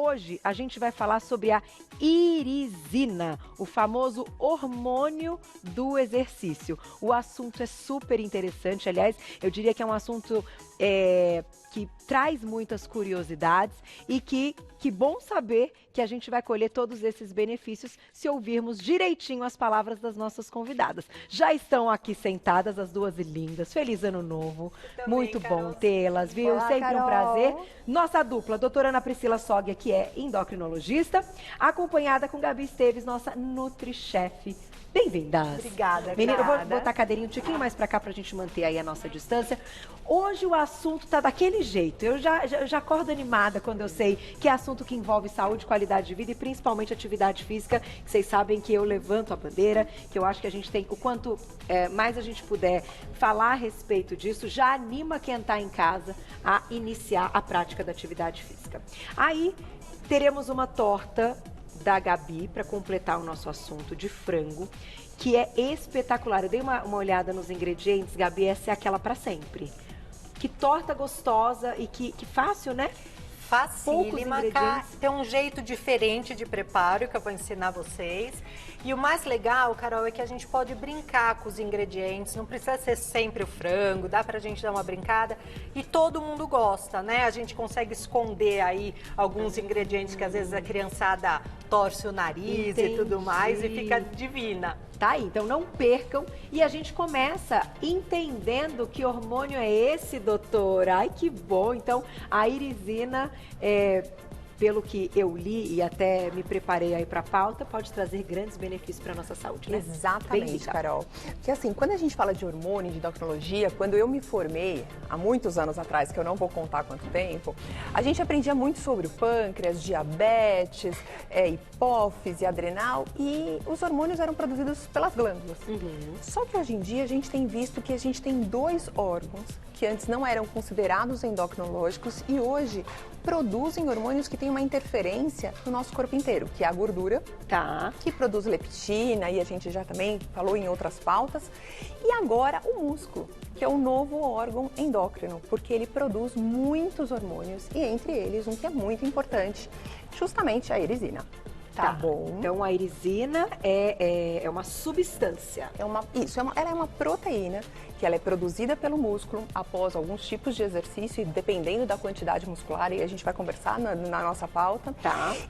Hoje a gente vai falar sobre a irisina, o famoso hormônio do exercício. O assunto é super interessante, aliás, eu diria que é um assunto que traz muitas curiosidades e que bom saber que a gente vai colher todos esses benefícios se ouvirmos direitinho as palavras das nossas convidadas. Já estão aqui sentadas as duas lindas. Feliz Ano Novo. Também, muito Carol. bom tê-las, viu? Olá, Sempre Carol. um prazer. Nossa dupla, doutora Ana Priscila Soglia, que é endocrinologista, acompanhada com Gabi Esteves, nossa NutriChef. Bem-vindas. Obrigada, Menina, eu vou obrigada. botar a cadeirinha um tiquinho mais pra cá pra gente manter aí a nossa distância. Hoje o assunto tá daquele jeito. Eu já acordo animada quando eu sei que é assunto que envolve saúde, qualidade de vida e principalmente atividade física. Vocês sabem que eu levanto a bandeira, que eu acho que a gente tem, o quanto mais a gente puder falar a respeito disso, já anima quem tá em casa a iniciar a prática da atividade física. Aí teremos uma torta da Gabi para completar o nosso assunto de frango, que é espetacular. Eu dei uma olhada nos ingredientes, Gabi, essa é aquela para sempre. Que torta gostosa e que fácil, né? Facílima, ingredientes. tem um jeito diferente de preparo que eu vou ensinar vocês. E o mais legal, Carol, é que a gente pode brincar com os ingredientes, não precisa ser sempre o frango, dá pra gente dar uma brincada e todo mundo gosta, né? A gente consegue esconder aí alguns ingredientes que às vezes a criançada torce o nariz e tudo mais e fica divina. Tá aí, então não percam. E a gente começa entendendo que hormônio é esse, doutora. Ai, que bom. Então, a irisina, pelo que eu li e até me preparei aí para a pauta, pode trazer grandes benefícios para a nossa saúde, né? Exatamente, Carol. Porque assim, quando a gente fala de hormônio, de endocrinologia, quando eu me formei, há muitos anos atrás, que eu não vou contar quanto tempo, a gente aprendia muito sobre o pâncreas, diabetes, hipófise, adrenal, e os hormônios eram produzidos pelas glândulas. Só que hoje em dia a gente tem visto que a gente tem dois órgãos que antes não eram considerados endocrinológicos e hoje produzem hormônios que têm uma interferência no nosso corpo inteiro, que é a gordura, que produz leptina, e a gente já também falou em outras pautas, e agora o músculo, que é um novo órgão endócrino, porque ele produz muitos hormônios, e entre eles um que é muito importante, justamente a irisina. Tá bom. Então, a irisina é uma substância. Ela é uma proteína que ela é produzida pelo músculo após alguns tipos de exercício, dependendo da quantidade muscular, e a gente vai conversar na nossa pauta.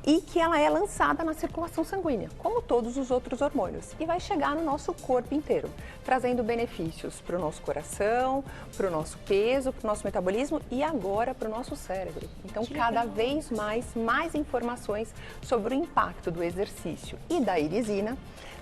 E que ela é lançada na circulação sanguínea, como todos os outros hormônios, e vai chegar no nosso corpo inteiro, trazendo benefícios para o nosso coração, para o nosso peso, para o nosso metabolismo e agora para o nosso cérebro. Então, cada vez mais informações sobre o impacto do exercício e da irisina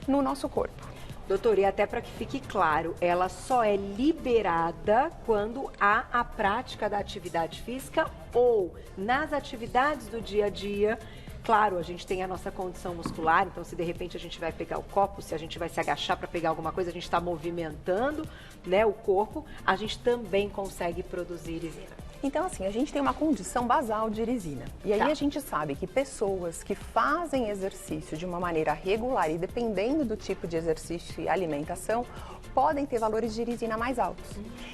no nosso corpo. Doutor, e até para que fique claro, ela só é liberada quando há a prática da atividade física ou nas atividades do dia a dia. Claro, a gente tem a nossa condição muscular, então se de repente a gente vai pegar o copo, se a gente vai se agachar para pegar alguma coisa, a gente está movimentando, né, o corpo, a gente também consegue produzir irisina. Então, assim, a gente tem uma condição basal de irisina. E aí a gente sabe que pessoas que fazem exercício de uma maneira regular e dependendo do tipo de exercício e alimentação, podem ter valores de irisina mais altos.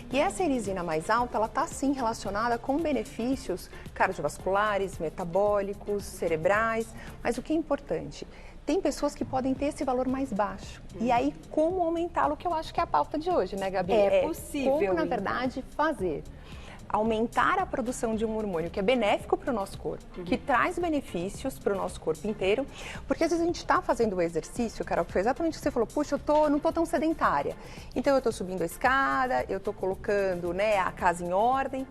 E essa irisina mais alta, ela está sim relacionada com benefícios cardiovasculares, metabólicos, cerebrais, mas o que é importante? Tem pessoas que podem ter esse valor mais baixo. E aí, como aumentá-lo, que eu acho que é a pauta de hoje, né, Gabi? É possível. Como, na verdade, fazer. Aumentar a produção de um hormônio que é benéfico para o nosso corpo, que traz benefícios para o nosso corpo inteiro, porque às vezes a gente está fazendo o exercício, Carol, que foi exatamente o que você falou, puxa, não estou tão sedentária, então eu estou subindo a escada, eu estou colocando, né, a casa em ordem.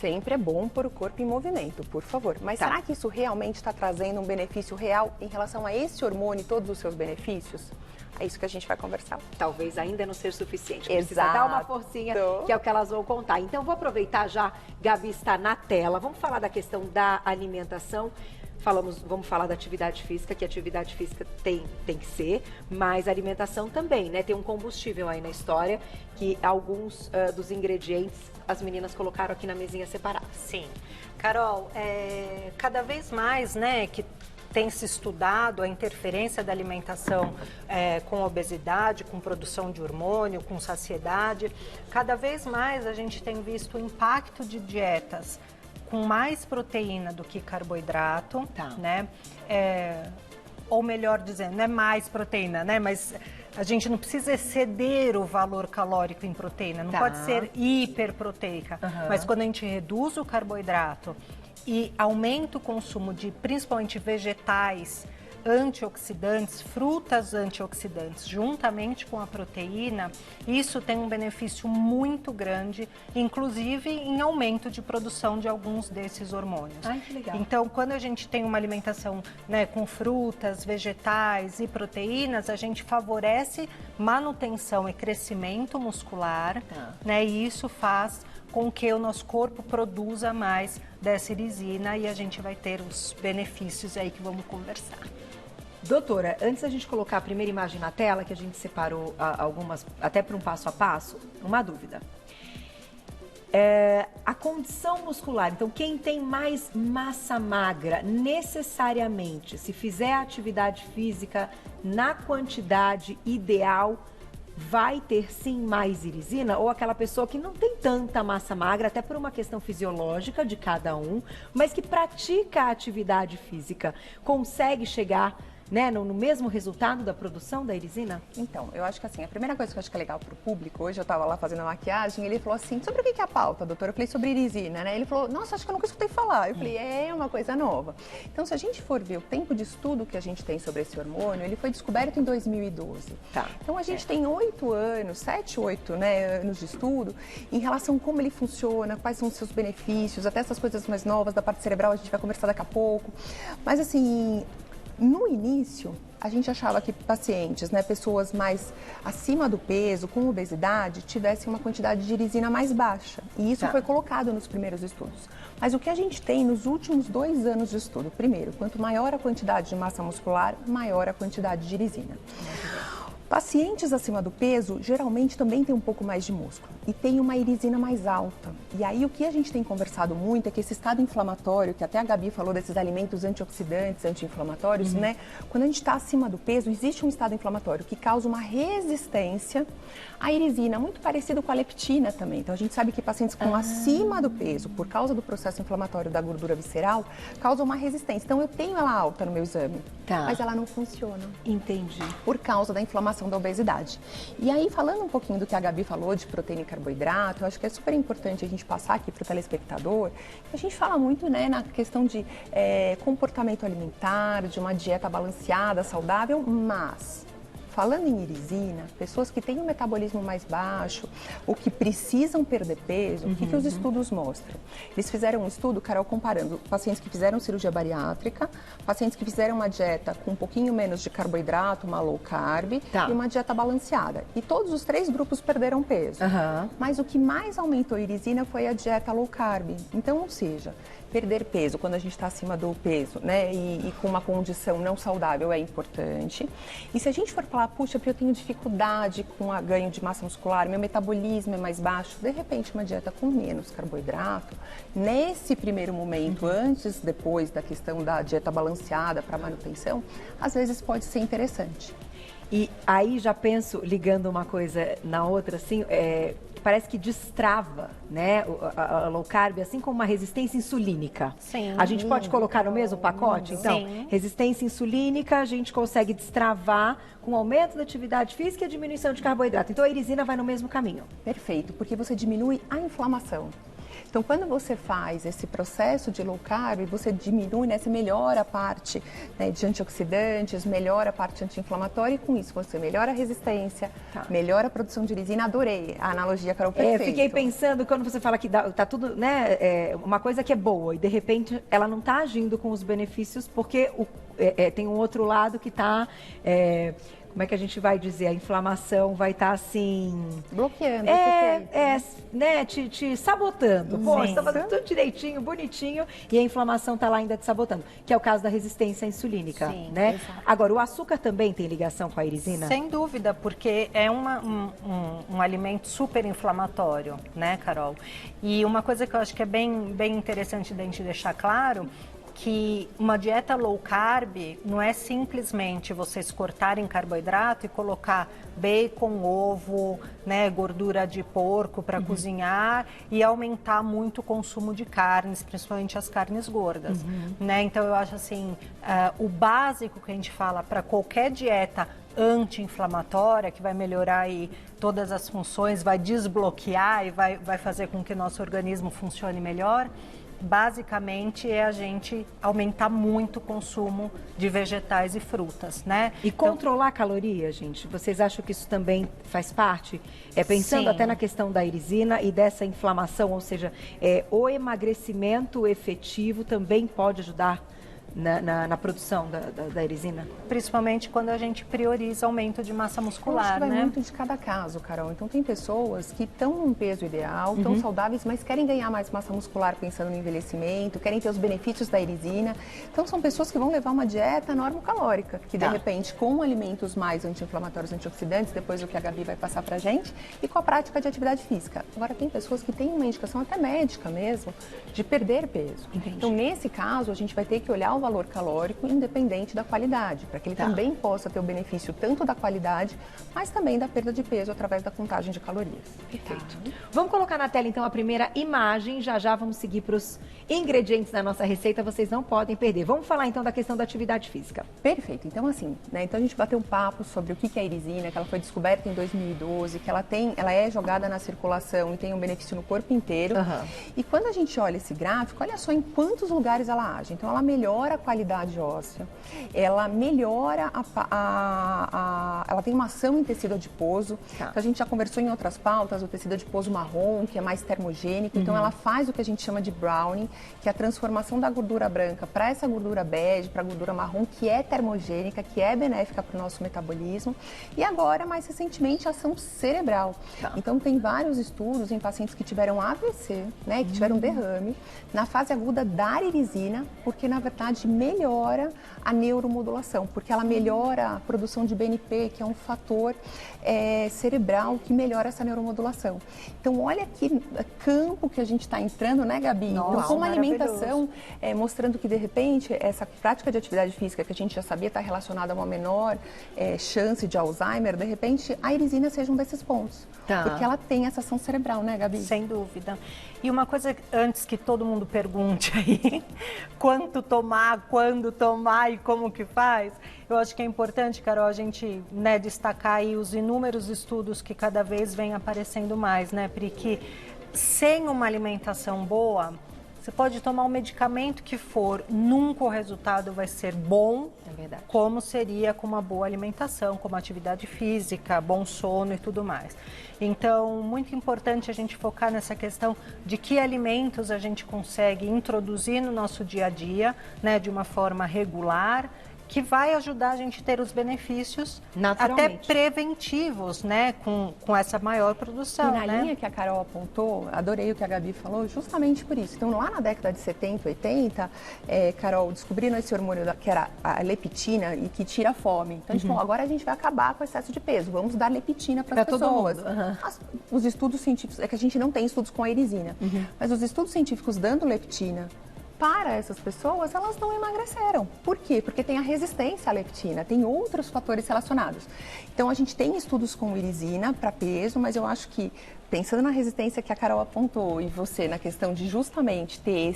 Sempre é bom pôr o corpo em movimento, por favor. Mas será que isso realmente está trazendo um benefício real em relação a esse hormônio e todos os seus benefícios? É isso que a gente vai conversar. Talvez ainda não seja suficiente. Precisa Exato. dar uma forcinha, que é o que elas vão contar. Então, vou aproveitar já, Gabi está na tela. Vamos falar da questão da alimentação. Vamos falar da atividade física, que a atividade física tem que ser, mas a alimentação também, né? Tem um combustível aí na história, que alguns dos ingredientes as meninas colocaram aqui na mesinha separada. Sim. Carol, cada vez mais, né, que tem se estudado a interferência da alimentação com obesidade, com produção de hormônio, com saciedade. Cada vez mais a gente tem visto o impacto de dietas com mais proteína do que carboidrato, Tá. né? Ou melhor dizendo, não é mais proteína, né? Mas a gente não precisa exceder o valor calórico em proteína, não Tá. pode ser hiperproteica. Mas quando a gente reduz o carboidrato e aumenta o consumo de principalmente vegetais, antioxidantes, frutas antioxidantes, juntamente com a proteína, isso tem um benefício muito grande, inclusive em aumento de produção de alguns desses hormônios. Ai, que legal. Então, quando a gente tem uma alimentação, né, com frutas, vegetais e proteínas, a gente favorece manutenção e crescimento muscular, né, e isso faz com que o nosso corpo produza mais dessa irisina e a gente vai ter os benefícios aí que vamos conversar. Doutora, antes da gente colocar a primeira imagem na tela, que a gente separou algumas, até para um passo a passo, uma dúvida. A condição muscular, então quem tem mais massa magra, necessariamente, se fizer atividade física na quantidade ideal, vai ter sim mais irisina? Ou aquela pessoa que não tem tanta massa magra, até por uma questão fisiológica de cada um, mas que pratica a atividade física, consegue chegar, né, no mesmo resultado da produção da irisina? Então, eu acho que assim, a primeira coisa que eu acho que é legal para o público, hoje eu estava lá fazendo a maquiagem, ele falou assim, sobre o que é a pauta, doutora? Eu falei, sobre irisina, né? Ele falou, nossa, acho que eu nunca escutei falar. Eu falei, é uma coisa nova. Então, se a gente for ver o tempo de estudo que a gente tem sobre esse hormônio, ele foi descoberto em 2012. Tá. Então, a gente tem 8 anos, 7, 8, né, anos de estudo em relação a como ele funciona, quais são os seus benefícios, até essas coisas mais novas da parte cerebral, a gente vai conversar daqui a pouco. Mas, assim, no início, a gente achava que pacientes, né, pessoas mais acima do peso, com obesidade, tivessem uma quantidade de irisina mais baixa. E isso foi colocado nos primeiros estudos. Mas o que a gente tem nos últimos 2 anos de estudo? Primeiro, quanto maior a quantidade de massa muscular, maior a quantidade de irisina. Pacientes acima do peso, geralmente também tem um pouco mais de músculo e tem uma irisina mais alta. E aí o que a gente tem conversado muito é que esse estado inflamatório, que até a Gabi falou desses alimentos antioxidantes, anti-inflamatórios, né? Quando a gente está acima do peso, existe um estado inflamatório que causa uma resistência à irisina, muito parecido com a leptina também. Então a gente sabe que pacientes com acima do peso, por causa do processo inflamatório da gordura visceral, causam uma resistência. Então eu tenho ela alta no meu exame, mas ela não funciona. Entendi. Por causa da inflamação da obesidade. E aí, falando um pouquinho do que a Gabi falou de proteína e carboidrato, eu acho que é super importante a gente passar aqui para o telespectador. A gente fala muito, né, na questão de comportamento alimentar, de uma dieta balanceada, saudável, mas falando em irisina, pessoas que têm um metabolismo mais baixo ou que precisam perder peso, o que os estudos mostram? Eles fizeram um estudo, Carol, comparando pacientes que fizeram cirurgia bariátrica, pacientes que fizeram uma dieta com um pouquinho menos de carboidrato, uma low carb e uma dieta balanceada. E todos os 3 grupos perderam peso. Mas o que mais aumentou a irisina foi a dieta low carb. Então, ou seja, perder peso quando a gente está acima do peso, né, e com uma condição não saudável é importante. E se a gente for falar, puxa, porque eu tenho dificuldade com o ganho de massa muscular, meu metabolismo é mais baixo, de repente uma dieta com menos carboidrato, nesse primeiro momento, antes, depois da questão da dieta balanceada para manutenção, às vezes pode ser interessante. E aí já penso, ligando uma coisa na outra, assim, parece que destrava, né, a low carb, assim como uma resistência insulínica. Sim. A gente pode colocar no mesmo pacote? Então, Sim. resistência insulínica, a gente consegue destravar com aumento da atividade física e diminuição de carboidrato. Então, a irisina vai no mesmo caminho. Perfeito, porque você diminui a inflamação. Então, quando você faz esse processo de low carb, você diminui, né, você melhora a parte, né, de antioxidantes, melhora a parte anti-inflamatória e com isso você melhora a resistência, melhora a produção de irisina. Adorei a analogia, Carol, perfeito. Fiquei pensando, quando você fala que tá tudo, né, uma coisa que é boa e de repente ela não está agindo com os benefícios porque tem um outro lado que está... como é que a gente vai dizer? A inflamação vai estar assim... bloqueando. Né? Te sabotando. Pô, você está fazendo tudo direitinho, bonitinho, e a inflamação está lá ainda te sabotando. Que é o caso da resistência insulínica, né? Exato. Agora, o açúcar também tem ligação com a irisina? Sem dúvida, porque é um alimento super inflamatório, né, Carol? E uma coisa que eu acho que é bem interessante da gente deixar claro que uma dieta low carb não é simplesmente vocês cortarem carboidrato e colocar bacon, ovo, né, gordura de porco para cozinhar e aumentar muito o consumo de carnes, principalmente as carnes gordas, né? Então eu acho assim, o básico que a gente fala para qualquer dieta anti-inflamatória, que vai melhorar aí todas as funções, vai desbloquear e vai fazer com que o nosso organismo funcione melhor, basicamente é a gente aumentar muito o consumo de vegetais e frutas, né? E controlar a caloria, gente, vocês acham que isso também faz parte? Pensando Sim. até na questão da irisina e dessa inflamação, ou seja, o emagrecimento efetivo também pode ajudar na produção da irisina? Principalmente quando a gente prioriza aumento de massa Eu acho muscular, que vai né? muito de cada caso, Carol. Então, tem pessoas que estão num peso ideal, estão saudáveis, mas querem ganhar mais massa muscular pensando no envelhecimento, querem ter os benefícios da irisina. Então, são pessoas que vão levar uma dieta normocalórica, que de repente, com alimentos mais anti-inflamatórios, antioxidantes, depois o que a Gabi vai passar pra gente, e com a prática de atividade física. Agora, tem pessoas que têm uma indicação até médica mesmo, de perder peso. Entendi. Então, nesse caso, a gente vai ter que olhar o valor calórico independente da qualidade, para que ele também possa ter o benefício tanto da qualidade, mas também da perda de peso através da contagem de calorias. Perfeito. Vamos colocar na tela então a primeira imagem, já vamos seguir para os ingredientes da nossa receita, vocês não podem perder. Vamos falar então da questão da atividade física. Perfeito. Então assim, né? Então a gente bateu um papo sobre o que é a irisina, que ela foi descoberta em 2012, que ela é jogada na circulação e tem um benefício no corpo inteiro. E quando a gente olha esse gráfico, olha só em quantos lugares ela age. Então ela melhora a qualidade óssea, ela melhora ela tem uma ação em tecido adiposo. Então, a gente já conversou em outras pautas, o tecido adiposo marrom, que é mais termogênico. Então ela faz o que a gente chama de browning, que é a transformação da gordura branca para essa gordura bege, para a gordura marrom, que é termogênica, que é benéfica para o nosso metabolismo. E agora, mais recentemente, a ação cerebral. Então tem vários estudos em pacientes que tiveram AVC, né, que tiveram derrame, na fase aguda da irisina, porque na verdade melhora a neuromodulação, porque ela melhora a produção de BNP, que é um fator cerebral que melhora essa neuromodulação. Então, olha que campo que a gente está entrando, né, Gabi? Nossa, então, com uma maravilhoso. alimentação mostrando que, de repente, essa prática de atividade física que a gente já sabia está relacionada a uma menor chance de Alzheimer, de repente, a irisina seja um desses pontos. Porque ela tem essa ação cerebral, né, Gabi? Sem dúvida. E uma coisa, antes que todo mundo pergunte aí, quanto tomar, quando tomar e como que faz, eu acho que é importante, Carol, a gente, né, destacar aí os inúmeros estudos que cada vez vem aparecendo mais, né, porque sem uma alimentação boa, você pode tomar o medicamento que for, nunca o resultado vai ser bom, como seria com uma boa alimentação, como atividade física, bom sono e tudo mais. Então, muito importante a gente focar nessa questão de que alimentos a gente consegue introduzir no nosso dia a dia, né, de uma forma regular, que vai ajudar a gente a ter os benefícios até preventivos, né, com essa maior produção. E na linha que a Carol apontou, adorei o que a Gabi falou, justamente por isso. Então, lá na década de 70, 80, Carol, descobriram esse hormônio que era a leptina e que tira a fome. Então, a gente falou, agora a gente vai acabar com o excesso de peso, vamos dar leptina para as pessoas. Os estudos científicos, é que a gente não tem estudos com a irisina, mas os estudos científicos dando leptina para essas pessoas, elas não emagreceram. Por quê? Porque tem a resistência à leptina, tem outros fatores relacionados. Então, a gente tem estudos com irisina para peso, mas eu acho que, pensando na resistência que a Carol apontou e você na questão de justamente ter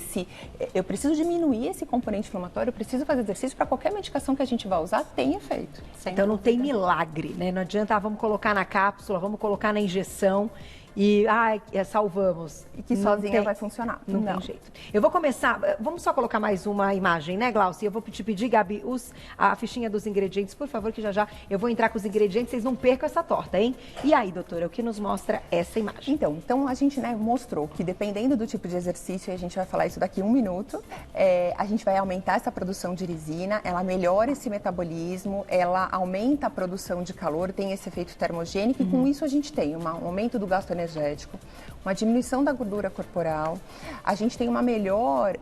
eu preciso diminuir esse componente inflamatório, eu preciso fazer exercício para qualquer medicação que a gente vai usar, tem efeito. Então, não tem milagre, né? Não adianta, vamos colocar na cápsula, vamos colocar na injeção e salvamos. E que sozinha vai funcionar. Não tem jeito. Eu vou começar, vamos só colocar mais uma imagem, né, Glaucia? Eu vou te pedir, Gabi, a fichinha dos ingredientes, por favor, que já eu vou entrar com os ingredientes, vocês não percam essa torta, hein? E aí, doutora, o que nos mostra essa imagem? Então a gente, né, mostrou que dependendo do tipo de exercício, e a gente vai falar isso daqui a 1 minuto, a gente vai aumentar essa produção de irisina, ela melhora esse metabolismo, ela aumenta a produção de calor, tem esse efeito termogênico, e com isso a gente tem um aumento do gasto energético, uma diminuição da gordura corporal, a gente tem uma melhor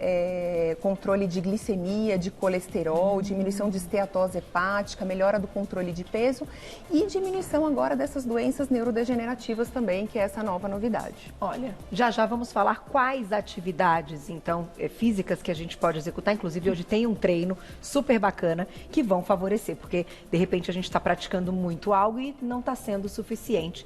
controle de glicemia, de colesterol, diminuição de esteatose hepática, melhora do controle de peso e diminuição agora dessas doenças neurodegenerativas também, que é essa nova novidade. Olha, já vamos falar quais atividades, então, físicas que a gente pode executar. Inclusive, hoje tem um treino super bacana que vão favorecer, porque, de repente, a gente está praticando muito algo e não está sendo suficiente.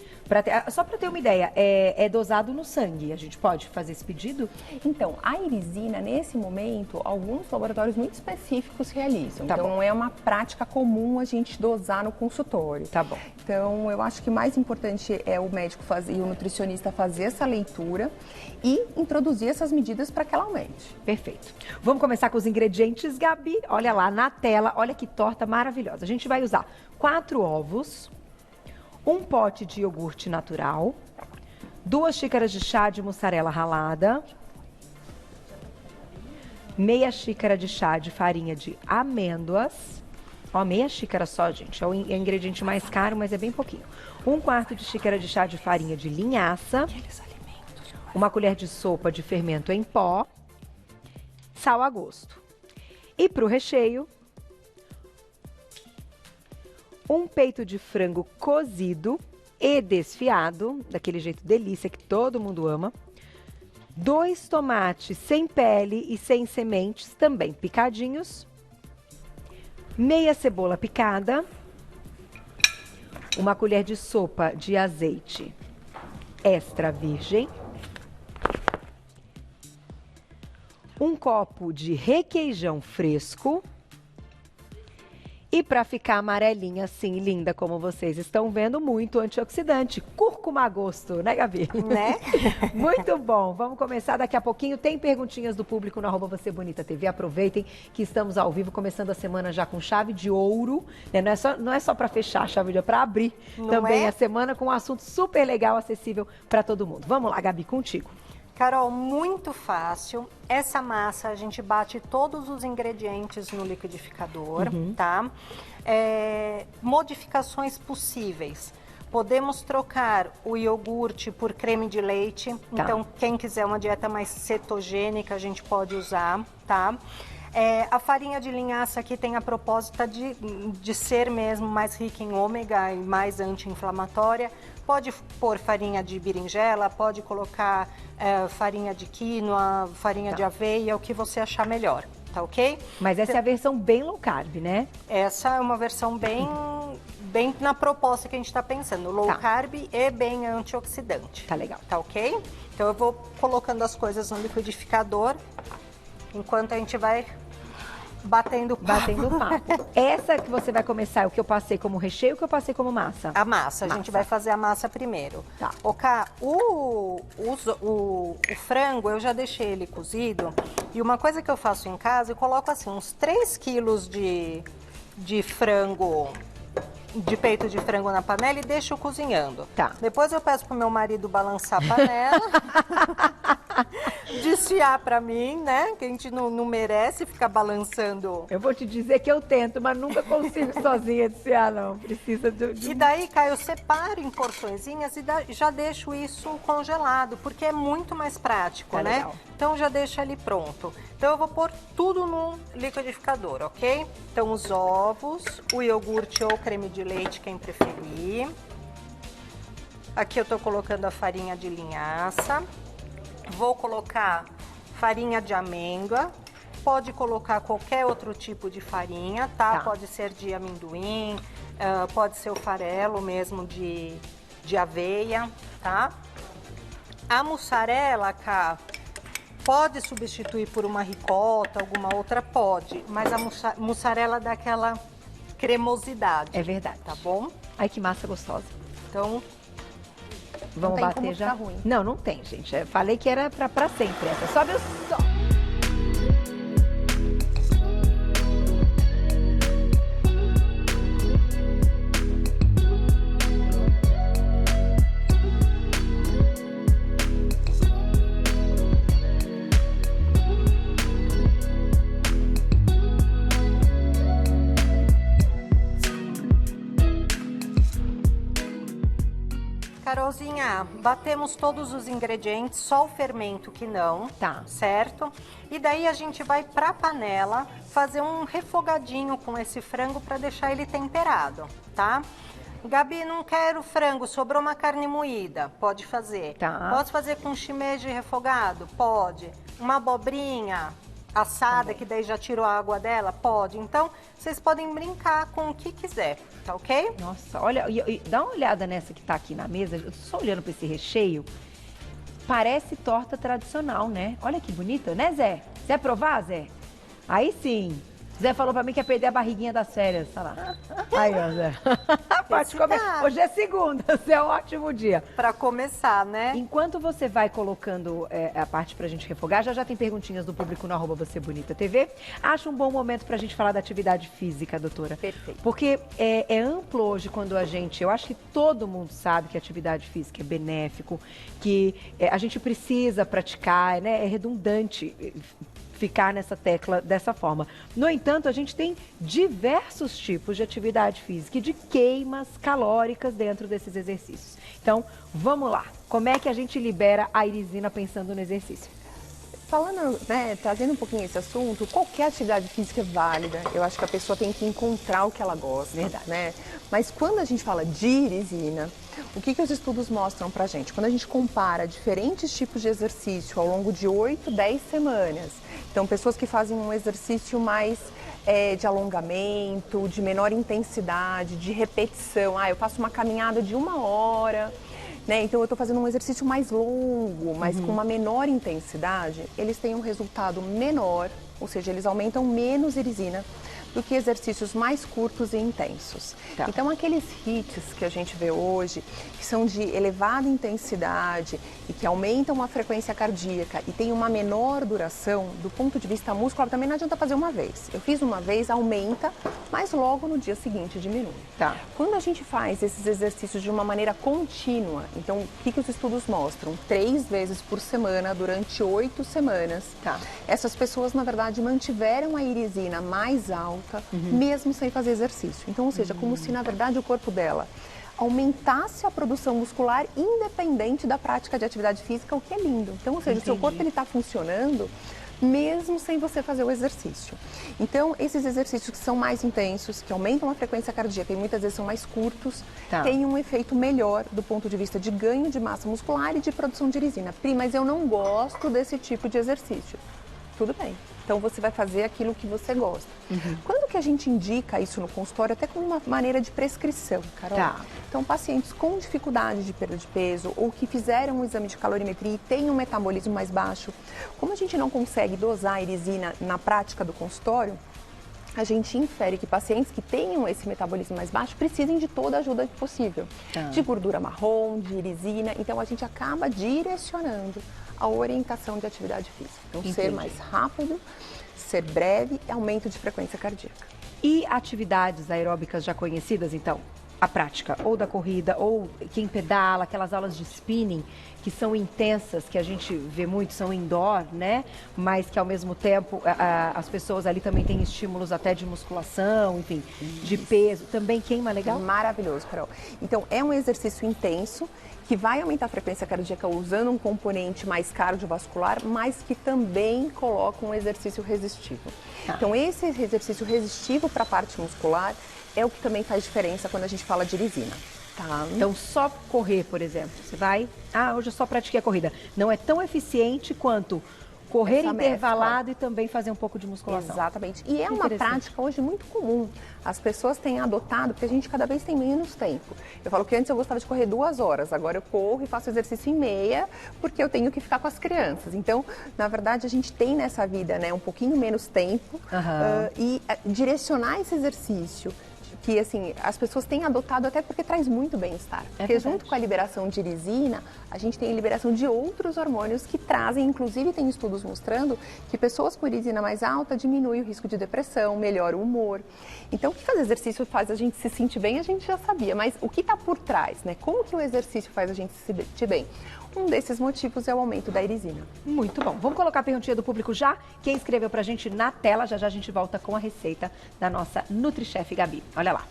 Só para ter uma ideia, é dosado no sangue. A gente pode fazer esse pedido? Então, a irisina, nesse momento, alguns laboratórios muito específicos realizam. Tá então, bom. não é uma prática comum a gente dosar no consultório. Tá bom. Então, eu acho que o mais importante é o médico fazer e o nutricionista fazer essa leitura e introduzir essas medidas para que ela aumente. Perfeito. Vamos começar com os ingredientes, Gabi. Olha lá na tela, olha que torta maravilhosa. A gente vai usar 4 ovos, um pote de iogurte natural, 2 xícaras de chá de mussarela ralada, meia xícara de chá de farinha de amêndoas. Ó, meia xícara só, gente. É o ingrediente mais caro, mas é bem pouquinho. 1/4 de xícara de chá de farinha de linhaça. Uma colher de sopa de fermento em pó. Sal a gosto. E para o recheio, um peito de frango cozido e desfiado, daquele jeito delícia que todo mundo ama. 2 tomates sem pele e sem sementes, também picadinhos. Meia cebola picada. Uma colher de sopa de azeite extra virgem. Um copo de requeijão fresco. E para ficar amarelinha assim, linda, como vocês estão vendo, muito antioxidante. Cúrcuma a gosto, né, Gabi? Né? Muito bom. Vamos começar daqui a pouquinho. Tem perguntinhas do público no @VocêBonitaTV. Aproveitem que estamos ao vivo, começando a semana já com chave de ouro. Né? Não é só para fechar a chave de ouro, é para abrir também a semana com um assunto super legal, acessível para todo mundo. Vamos lá, Gabi, contigo. Carol, muito fácil. Essa massa a gente bate todos os ingredientes no liquidificador, tá? Modificações possíveis. Podemos trocar o iogurte por creme de leite. Tá. Então, quem quiser uma dieta mais cetogênica, a gente pode usar, tá? A farinha de linhaça aqui tem a propósito de ser mesmo mais rica em ômega e mais anti-inflamatória. Pode pôr farinha de berinjela, pode colocar farinha de quinoa, farinha de aveia, o que você achar melhor, tá ok? Mas essa é a versão bem low carb, né? Essa é uma versão bem na proposta que a gente está pensando, low carb e bem antioxidante. Tá legal. Tá ok? Então eu vou colocando as coisas no liquidificador, enquanto a gente vai batendo papo. Essa que você vai começar, o que eu passei como recheio, o que eu passei como massa? A massa. A gente vai fazer a massa primeiro. Tá. O frango, eu já deixei ele cozido. E uma coisa que eu faço em casa, eu coloco assim, uns 3 quilos de frango, de peito de frango na panela e deixo cozinhando. Tá. Depois eu peço pro meu marido balançar a panela, desfiar pra mim, né? Que a gente não merece ficar balançando. Eu vou te dizer que eu tento, mas nunca consigo sozinha desfiar, não. Precisa de... E daí, Caio, eu separo em porçõezinhas e já deixo isso congelado, porque é muito mais prático, Tá né? legal. Então já deixo ali pronto. Então eu vou pôr tudo no liquidificador, ok? Então os ovos, o iogurte ou creme de leite, quem preferir. Aqui eu tô colocando a farinha de linhaça. Vou colocar farinha de amêndoa. Pode colocar qualquer outro tipo de farinha, tá? Pode ser de amendoim, pode ser o farelo mesmo de aveia, tá? A mussarela, Cá, pode substituir por uma ricota, alguma outra pode, mas a mussarela dá aquela cremosidade. É verdade. Tá bom? Ai, que massa gostosa. Então, Vamos tem bater como já? ficar ruim. Não tem, gente. Eu falei que era pra sempre essa. Sobe o som. Carol, Carolzinha, batemos todos os ingredientes, só o fermento que não, Tá. certo? E daí a gente vai pra panela fazer um refogadinho com esse frango para deixar ele temperado, tá? Gabi, não quero frango, sobrou uma carne moída, pode fazer. Tá. Posso fazer com shimeji refogado? Pode. Uma abobrinha assada, que daí já tirou a água dela? Pode. Então, vocês podem brincar com o que quiser, tá ok? Nossa, olha, e dá uma olhada nessa que tá aqui na mesa. Eu tô só olhando pra esse recheio. Parece torta tradicional, né? Olha que bonita, né, Zé? Zé provar, Zé? Aí sim. Zé falou pra mim que ia perder a barriguinha das férias, tá lá. Aí, ó, Zé. Pode comer. Hoje é segunda, Zé, é um ótimo dia. Pra começar, né? Enquanto você vai colocando a parte pra gente refogar, já tem perguntinhas do público no @VocêBonitaTV. Acho um bom momento pra gente falar da atividade física, doutora. Perfeito. Porque é amplo hoje quando a gente... Eu acho que todo mundo sabe que a atividade física é benéfico, que a gente precisa praticar, né? É redundante ficar nessa tecla dessa forma. No entanto, a gente tem diversos tipos de atividade física e de queimas calóricas dentro desses exercícios. Então, vamos lá. Como é que a gente libera a irisina pensando no exercício? Falando, né, trazendo um pouquinho esse assunto, qualquer atividade física é válida. Eu acho que a pessoa tem que encontrar o que ela gosta, Verdade. né? Mas quando a gente fala de irisina, o que os estudos mostram pra gente? Quando a gente compara diferentes tipos de exercício ao longo de 8, 10 semanas, então pessoas que fazem um exercício mais de alongamento, de menor intensidade, de repetição, eu faço uma caminhada de 1 hora, né? Então eu estou fazendo um exercício mais longo, mas com uma menor intensidade, eles têm um resultado menor, ou seja, eles aumentam menos irisina do que exercícios mais curtos e intensos. Tá. Então aqueles HIITs que a gente vê hoje, que são de elevada intensidade e que aumentam a frequência cardíaca e têm uma menor duração, do ponto de vista muscular, também não adianta fazer uma vez. Eu fiz uma vez, aumenta, mas logo no dia seguinte diminui. Tá. Quando a gente faz esses exercícios de uma maneira contínua, então o que os estudos mostram? 3 vezes por semana, durante 8 semanas. Tá. Essas pessoas, na verdade, mantiveram a irisina mais alta, mesmo sem fazer exercício. Então, ou seja, como se, na verdade, o corpo dela aumentasse a produção muscular independente da prática de atividade física, o que é lindo. Então, ou seja, o seu corpo está funcionando mesmo sem você fazer o exercício. Então, esses exercícios que são mais intensos, que aumentam a frequência cardíaca e muitas vezes são mais curtos, Tá. têm um efeito melhor do ponto de vista de ganho de massa muscular e de produção de irisina. Pri, mas eu não gosto desse tipo de exercício. Tudo bem. Então, você vai fazer aquilo que você gosta. Quando que a gente indica isso no consultório? Até como uma maneira de prescrição, Carol. Tá. Então, pacientes com dificuldade de perda de peso ou que fizeram um exame de calorimetria e têm um metabolismo mais baixo, como a gente não consegue dosar a irisina na prática do consultório, a gente infere que pacientes que tenham esse metabolismo mais baixo precisem de toda a ajuda possível. Tá. De gordura marrom, de irisina. Então, a gente acaba direcionando a orientação de atividade física. Então, ser Entendi. mais rápido, ser breve e aumento de frequência cardíaca. E atividades aeróbicas já conhecidas, então? A prática, ou da corrida, ou quem pedala, aquelas aulas de spinning, que são intensas, que a gente vê muito, são indoor, né? Mas que ao mesmo tempo as pessoas ali também têm estímulos até de musculação, enfim, de peso. Também queima legal? Maravilhoso, Carol. Então, é um exercício intenso que vai aumentar a frequência cardíaca usando um componente mais cardiovascular, mas que também coloca um exercício resistivo. Tá. Então, esse exercício resistivo para a parte muscular é o que também faz diferença quando a gente fala de irisina. Tá? Então, só correr, por exemplo, você vai... hoje eu só pratiquei a corrida. Não é tão eficiente quanto correr Essa intervalado e também fazer um pouco de musculação. Exatamente. E é uma Interessante. prática hoje muito comum. As pessoas têm adotado, porque a gente cada vez tem menos tempo. Eu falo que antes eu gostava de correr 2 horas, agora eu corro e faço exercício em meia, porque eu tenho que ficar com as crianças. Então, na verdade, a gente tem nessa vida, né, um pouquinho menos tempo e direcionar esse exercício que, assim, as pessoas têm adotado até porque traz muito bem-estar. Porque verdade. junto com a liberação de irisina, a gente tem a liberação de outros hormônios que trazem, inclusive tem estudos mostrando que pessoas com irisina mais alta diminuem o risco de depressão, melhora o humor. Então, que fazer exercício faz a gente se sentir bem, a gente já sabia, mas o que está por trás, né? Como que o exercício faz a gente se sentir bem? Um desses motivos é o aumento da irisina. Muito bom. Vamos colocar a perguntinha do público já? Quem escreveu pra gente na tela, já já a gente volta com a receita da nossa NutriChef Gabi. Olha lá.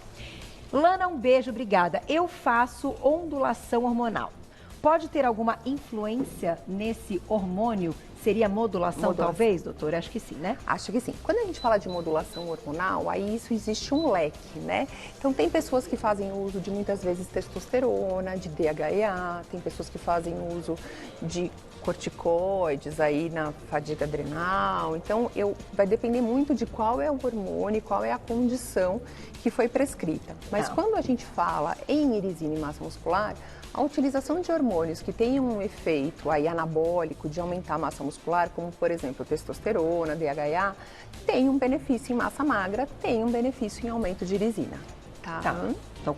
Lana, um beijo, obrigada. Eu faço ondulação hormonal. pode ter alguma influência nesse hormônio? Seria modulação, talvez, doutora? Acho que sim, né? Acho que sim. Quando a gente fala de modulação hormonal, aí isso existe um leque, né? Então tem pessoas que fazem uso de muitas vezes testosterona, de DHEA, tem pessoas que fazem uso de corticoides aí na fadiga adrenal. Então vai depender muito de qual é o hormônio, qual é a condição que foi prescrita. Mas quando a gente fala em irisina e massa muscular, a utilização de hormônios que têm um efeito aí anabólico de aumentar a massa muscular, como por exemplo testosterona, DHEA, tem um benefício em massa magra, tem um benefício em aumento de irisina. Tá. Então,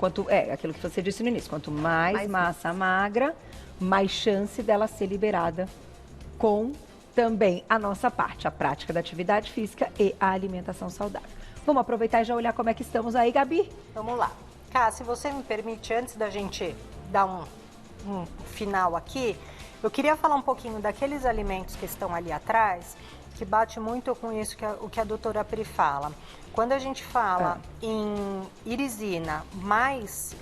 aquilo que você disse no início, quanto mais massa magra, mais chance dela ser liberada com também a nossa parte, a prática da atividade física e a alimentação saudável. Vamos aproveitar e já olhar como é que estamos aí, Gabi? Vamos lá. Cá, se você me permite, antes da gente dar um final aqui, eu queria falar um pouquinho daqueles alimentos que estão ali atrás, que bate muito com isso o que a doutora Pri fala. Quando a gente fala em irisina mais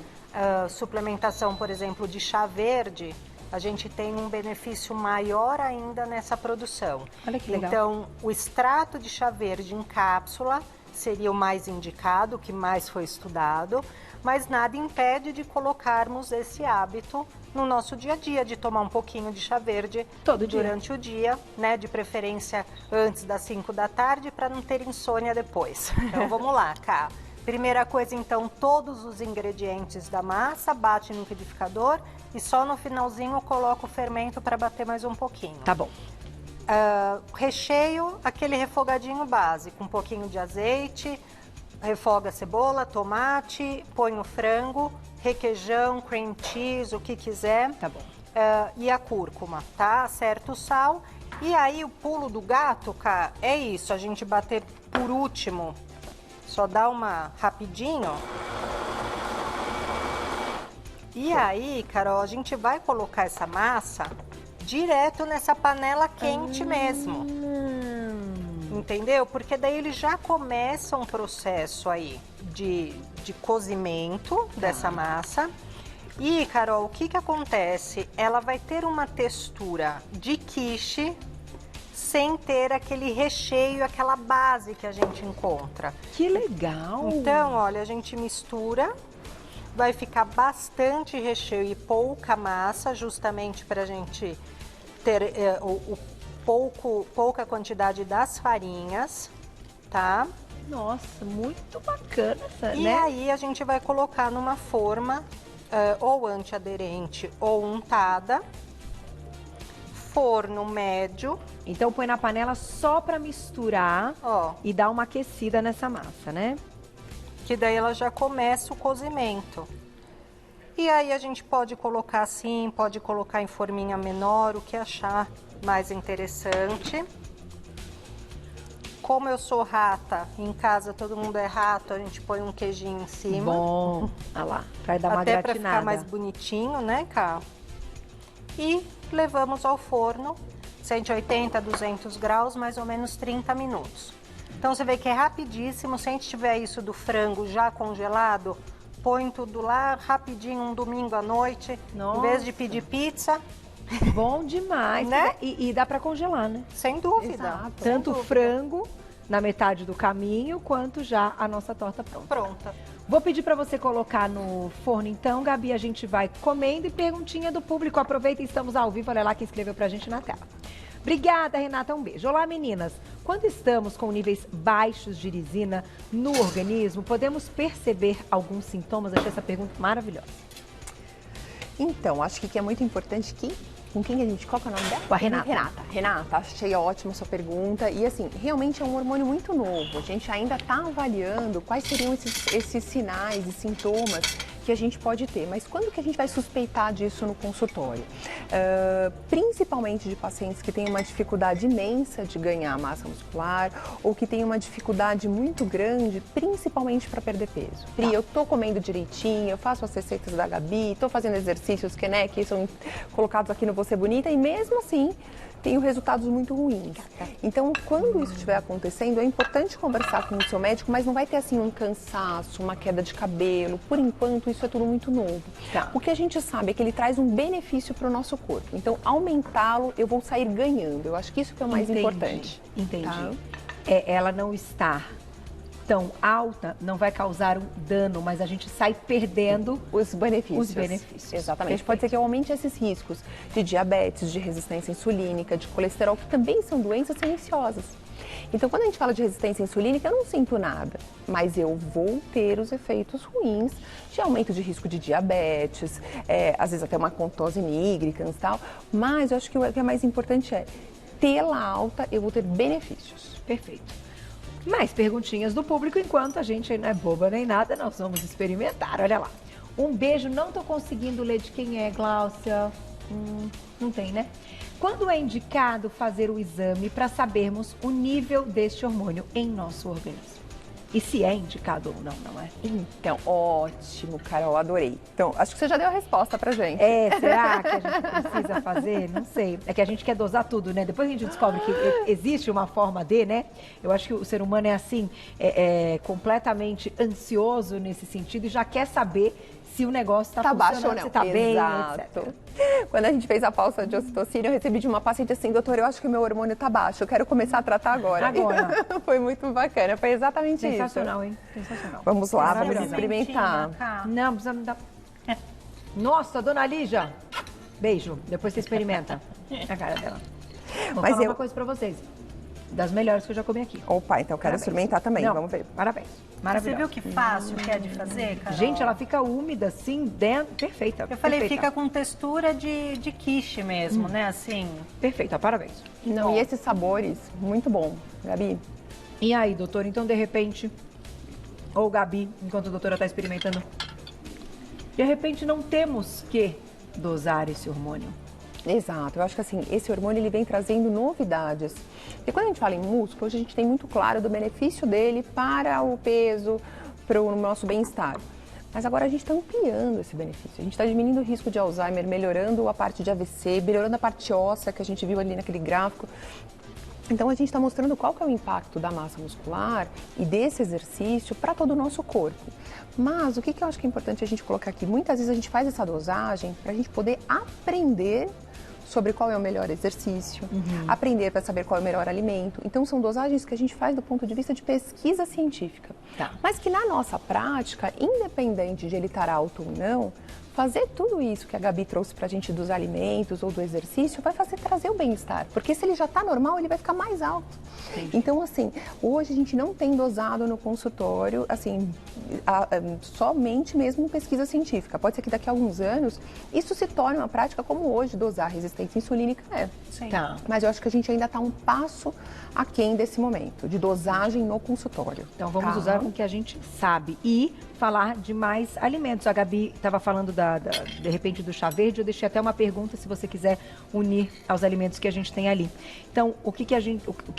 suplementação, por exemplo, de chá verde, a gente tem um benefício maior ainda nessa produção. Olha que legal. Então, o extrato de chá verde em cápsula seria o mais indicado, o que mais foi estudado, mas nada impede de colocarmos esse hábito no nosso dia a dia, de tomar um pouquinho de chá verde durante o dia, né? De preferência antes das 5 da tarde, para não ter insônia depois. Então, vamos lá, Cá. Primeira coisa, então, todos os ingredientes da massa, bate no liquidificador e só no finalzinho eu coloco o fermento para bater mais um pouquinho. Tá bom. Recheio, aquele refogadinho básico, um pouquinho de azeite, refoga a cebola, tomate, põe o frango, requeijão, cream cheese, o que quiser. Tá bom. E a cúrcuma, tá? Acerta o sal. E aí o pulo do gato, Cá, é isso, a gente bater por último. Só dá uma rapidinho. E aí, Carol, a gente vai colocar essa massa direto nessa panela quente mesmo. Entendeu? Porque daí ele já começa um processo aí de cozimento dessa massa. E, Carol, o que acontece? Ela vai ter uma textura de quiche sem ter aquele recheio, aquela base que a gente encontra. Que legal! Então, olha, a gente mistura, vai ficar bastante recheio e pouca massa, justamente para a gente ter pouca quantidade das farinhas, tá? Nossa, muito bacana essa, E aí a gente vai colocar numa forma ou antiaderente ou untada, forno médio. Então põe na panela só para misturar e dar uma aquecida nessa massa, né? Que daí ela já começa o cozimento. E aí a gente pode colocar assim, pode colocar em forminha menor, o que achar mais interessante. Como eu sou rata, em casa todo mundo é rato, a gente põe um queijinho em cima. Bom, olha lá, vai dar uma até gratinada. para ficar mais bonitinho, né, Cá? E levamos ao forno, 180, 200 graus, mais ou menos 30 minutos. Então você vê que é rapidíssimo, se a gente tiver isso do frango já congelado, põe tudo lá rapidinho, um domingo à noite, Nossa. Em vez de pedir pizza. Bom demais, né? E dá para congelar, né? Sem dúvida. Exato. Tanto o frango na metade do caminho, quanto já a nossa torta pronta. Pronta. Vou pedir para você colocar no forno então, Gabi, a gente vai comendo e perguntinha do público. Aproveita, estamos ao vivo, olha lá quem escreveu pra gente na tela. Obrigada, Renata, um beijo. Olá, meninas. Quando estamos com níveis baixos de irisina no organismo, podemos perceber alguns sintomas? Achei essa pergunta maravilhosa. Então, acho que é muito importante que... Com quem a gente... Qual que é o nome dela? Com a Renata. Renata, achei ótima a sua pergunta. E assim, realmente é um hormônio muito novo. A gente ainda está avaliando quais seriam esses sinais e sintomas que a gente pode ter. Mas quando que a gente vai suspeitar disso no consultório? Principalmente de pacientes que têm uma dificuldade imensa de ganhar massa muscular ou que têm uma dificuldade muito grande, principalmente para perder peso. Pri, eu tô comendo direitinho, eu faço as receitas da Gabi, tô fazendo exercícios que são colocados aqui no Você Bonita e mesmo assim tenho resultados muito ruins. Então, quando isso estiver acontecendo, é importante conversar com o seu médico, mas não vai ter assim um cansaço, uma queda de cabelo. Por enquanto, isso é tudo muito novo. Tá. O que a gente sabe é que ele traz um benefício para o nosso corpo. Então, aumentá-lo, eu vou sair ganhando. Eu acho que isso que é o mais importante. Entendi. Tá? Ela não estar tão alta não vai causar um dano, mas a gente sai perdendo os benefícios. Os benefícios. Exatamente. Perfeito. Pode ser que eu aumente esses riscos de diabetes, de resistência insulínica, de colesterol, que também são doenças silenciosas. Então, quando a gente fala de resistência insulínica, eu não sinto nada, mas eu vou ter os efeitos ruins de aumento de risco de diabetes, às vezes até uma acantose nigricans e tal, mas eu acho que o que é mais importante é tê-la alta, eu vou ter benefícios. Perfeito. Mais perguntinhas do público, enquanto a gente não é boba nem nada, nós vamos experimentar. Olha lá. Um beijo, não tô conseguindo ler de quem é, Gláucia. Não tem, né? Quando é indicado fazer o exame para sabermos o nível deste hormônio em nosso organismo? E se é indicado ou não, não é? Então, ótimo, Carol, adorei. Então, acho que você já deu a resposta pra gente. Será que a gente precisa fazer? Não sei. É que a gente quer dosar tudo, né? Depois a gente descobre que existe uma forma de, né? Eu acho que o ser humano é assim, completamente ansioso nesse sentido e já quer saber se o negócio está baixo ou não. se está bem, Exato. etc. Quando a gente fez a pausa de ocitocina, eu recebi de uma paciente assim, doutor, eu acho que o meu hormônio está baixo, eu quero começar a tratar agora. Agora. Foi muito bacana, foi exatamente Sensacional, isso. hein? Sensacional. Vamos lá, vamos Maravilhosa. experimentar. Não, precisamos dar... Nossa, dona Lígia, beijo. Depois você experimenta a cara dela. Vou Mas falar uma coisa pra vocês. Das melhores que eu já comi aqui. Opa, então eu quero experimentar também, Não, vamos ver. Parabéns. Você Maravilhosa. viu que fácil que é de fazer, Carol? Gente, ela fica úmida assim, dentro. Perfeita. Eu falei, perfeita. fica com textura de quiche mesmo, né? Assim. Perfeita, parabéns. Não, e esses sabores, muito bom, Gabi. E aí, doutor, então de repente, ou Gabi, enquanto a doutora está experimentando, de repente não temos que dosar esse hormônio. Exato, eu acho que assim, esse hormônio ele vem trazendo novidades. E quando a gente fala em músculo, hoje a gente tem muito claro do benefício dele para o peso, para o nosso bem-estar. Mas agora a gente está ampliando esse benefício. A gente está diminuindo o risco de Alzheimer, melhorando a parte de AVC, melhorando a parte óssea que a gente viu ali naquele gráfico. Então a gente está mostrando qual que é o impacto da massa muscular e desse exercício para todo o nosso corpo. Mas o que eu acho que é importante a gente colocar aqui? Muitas vezes a gente faz essa dosagem para a gente poder aprender sobre qual é o melhor exercício, aprender para saber qual é o melhor alimento. Então, são dosagens que a gente faz do ponto de vista de pesquisa científica. Tá. Mas que na nossa prática, independente de ele estar alto ou não, fazer tudo isso que a Gabi trouxe para a gente dos alimentos ou do exercício vai trazer o bem-estar. Porque se ele já está normal, ele vai ficar mais alto. Entendi. Então, assim, hoje a gente não tem dosado no consultório, assim, somente mesmo pesquisa científica. Pode ser que daqui a alguns anos isso se torne uma prática como hoje dosar resistência insulínica é. Sim. Tá. Mas eu acho que a gente ainda está um passo aquém desse momento, de dosagem no consultório. Então vamos Tá? usar com o que a gente sabe e falar de mais alimentos. A Gabi estava falando de repente do chá verde, eu deixei até uma pergunta se você quiser unir aos alimentos que a gente tem ali. Então, o que a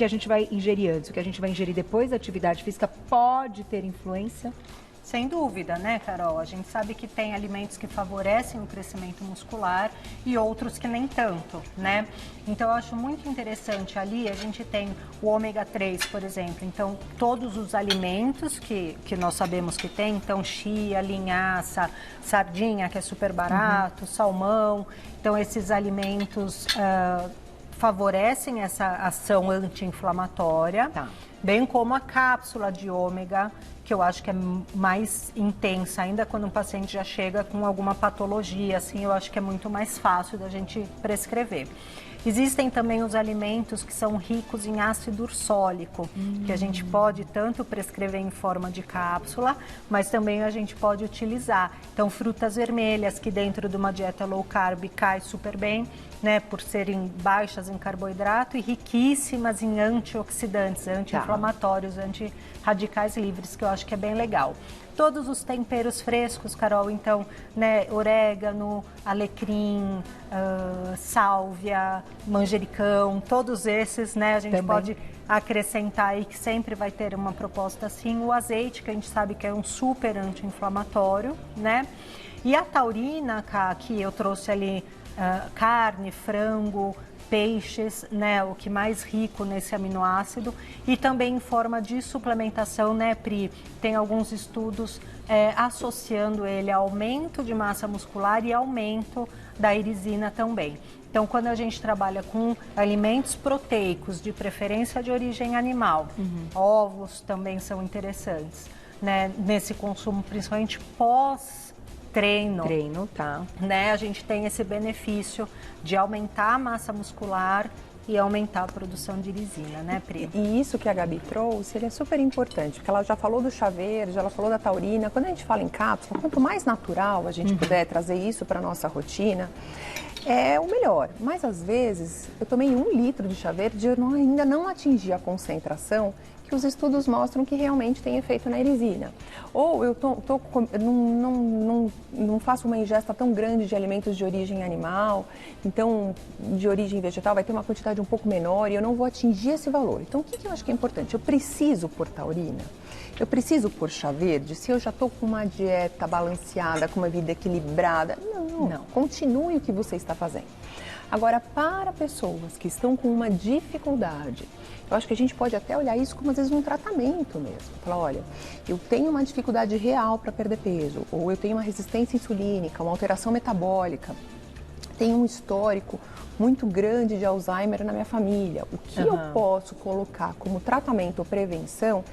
gente vai ingerir antes, o que a gente vai ingerir depois da atividade física pode ter influência? Sem dúvida, né, Carol? A gente sabe que tem alimentos que favorecem o crescimento muscular e outros que nem tanto, né? Então, eu acho muito interessante ali, a gente tem o ômega 3, por exemplo. Então, todos os alimentos que nós sabemos que tem, então, chia, linhaça, sardinha, que é super barato, salmão. Então, esses alimentos favorecem essa ação anti-inflamatória, Tá. bem como a cápsula de ômega, que eu acho que é mais intensa, ainda quando um paciente já chega com alguma patologia, assim, eu acho que é muito mais fácil da gente prescrever. Existem também os alimentos que são ricos em ácido ursólico, que a gente pode tanto prescrever em forma de cápsula, mas também a gente pode utilizar. Então, frutas vermelhas, que dentro de uma dieta low carb cai super bem, né, por serem baixas em carboidrato e riquíssimas em antioxidantes, anti-inflamatórios, anti-radicais livres, que eu acho que é bem legal. Todos os temperos frescos, Carol, então, né, orégano, alecrim, sálvia, manjericão, todos esses, né, a gente Também. pode acrescentar aí que sempre vai ter uma proposta assim, o azeite, que a gente sabe que é um super anti-inflamatório, né, e a taurina, Cá, que eu trouxe ali carne, frango, peixes, né, o que mais rico nesse aminoácido, e também em forma de suplementação, né, Pri? Tem alguns estudos associando ele a aumento de massa muscular e aumento da irisina também. Então, quando a gente trabalha com alimentos proteicos, de preferência de origem animal, ovos também são interessantes, né, nesse consumo, principalmente pós-treino. Treino, tá. Né, a gente tem esse benefício de aumentar a massa muscular e aumentar a produção de irisina, né, Pri? E isso que a Gabi trouxe, ele é super importante, porque ela já falou do chá verde, ela falou da taurina. Quando a gente fala em cápsula, quanto mais natural a gente puder trazer isso para a nossa rotina, é o melhor. Mas às vezes, eu tomei 1 litro de chá verde e eu ainda não atingi a concentração que os estudos mostram que realmente tem efeito na irisina. Ou eu não faço uma ingesta tão grande de alimentos de origem animal, então de origem vegetal vai ter uma quantidade um pouco menor e eu não vou atingir esse valor. Então o que eu acho que é importante? Eu preciso pôr taurina? Eu preciso pôr chá verde? Se eu já estou com uma dieta balanceada, com uma vida equilibrada? Não. Continue o que você está fazendo. Agora, para pessoas que estão com uma dificuldade, eu acho que a gente pode até olhar isso como, às vezes, um tratamento mesmo. Falar, olha, eu tenho uma dificuldade real para perder peso, ou eu tenho uma resistência insulínica, uma alteração metabólica, tenho um histórico muito grande de Alzheimer na minha família. O que eu posso colocar como tratamento ou prevenção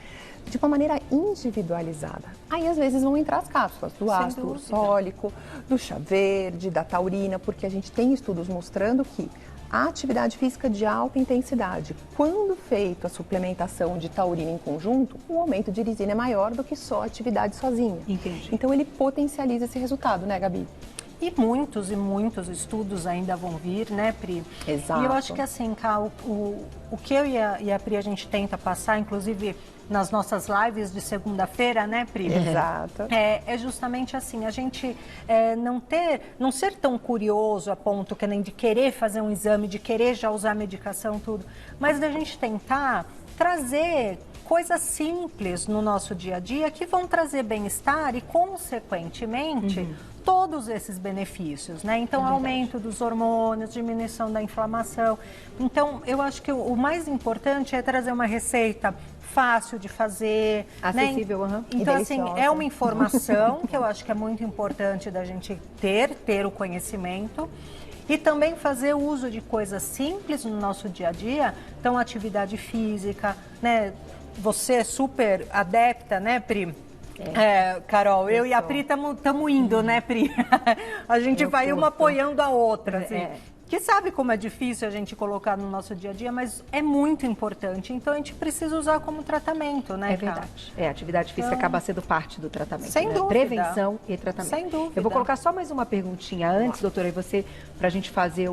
de uma maneira individualizada? Aí, às vezes, vão entrar as cápsulas do ácido ursólico, do chá verde, da taurina, porque a gente tem estudos mostrando que a atividade física de alta intensidade, quando feita a suplementação de taurina em conjunto, o aumento de irisina é maior do que só a atividade sozinha. Entendi. Então, ele potencializa esse resultado, né, Gabi? E muitos estudos ainda vão vir, né, Pri? Exato. E eu acho que assim, Cá, o que eu e a Pri a gente tenta passar, inclusive nas nossas lives de segunda-feira, né, Pri? Exato. É justamente assim, a gente não ser tão curioso a ponto que nem de querer fazer um exame, de querer já usar medicação, tudo, mas da gente tentar trazer coisas simples no nosso dia a dia que vão trazer bem-estar e, consequentemente, todos esses benefícios, né? Então, aumento dos hormônios, diminuição da inflamação. Então, eu acho que o mais importante é trazer uma receita fácil de fazer, acessível, né? Então, assim, é uma informação que eu acho que é muito importante da gente ter o conhecimento. E também fazer uso de coisas simples no nosso dia a dia, então atividade física, né? Você é super adepta, né, Pri? Carol, eu e a Pri estamos indo, né, Pri? A gente vai uma apoiando a outra, assim. Que sabe como é difícil a gente colocar no nosso dia a dia, mas é muito importante. Então, a gente precisa usar como tratamento, né, É verdade. A atividade física acaba sendo parte do tratamento. Sem dúvida. Prevenção e tratamento. Sem dúvida. Eu vou colocar só mais uma perguntinha antes, doutora, e pra gente fazer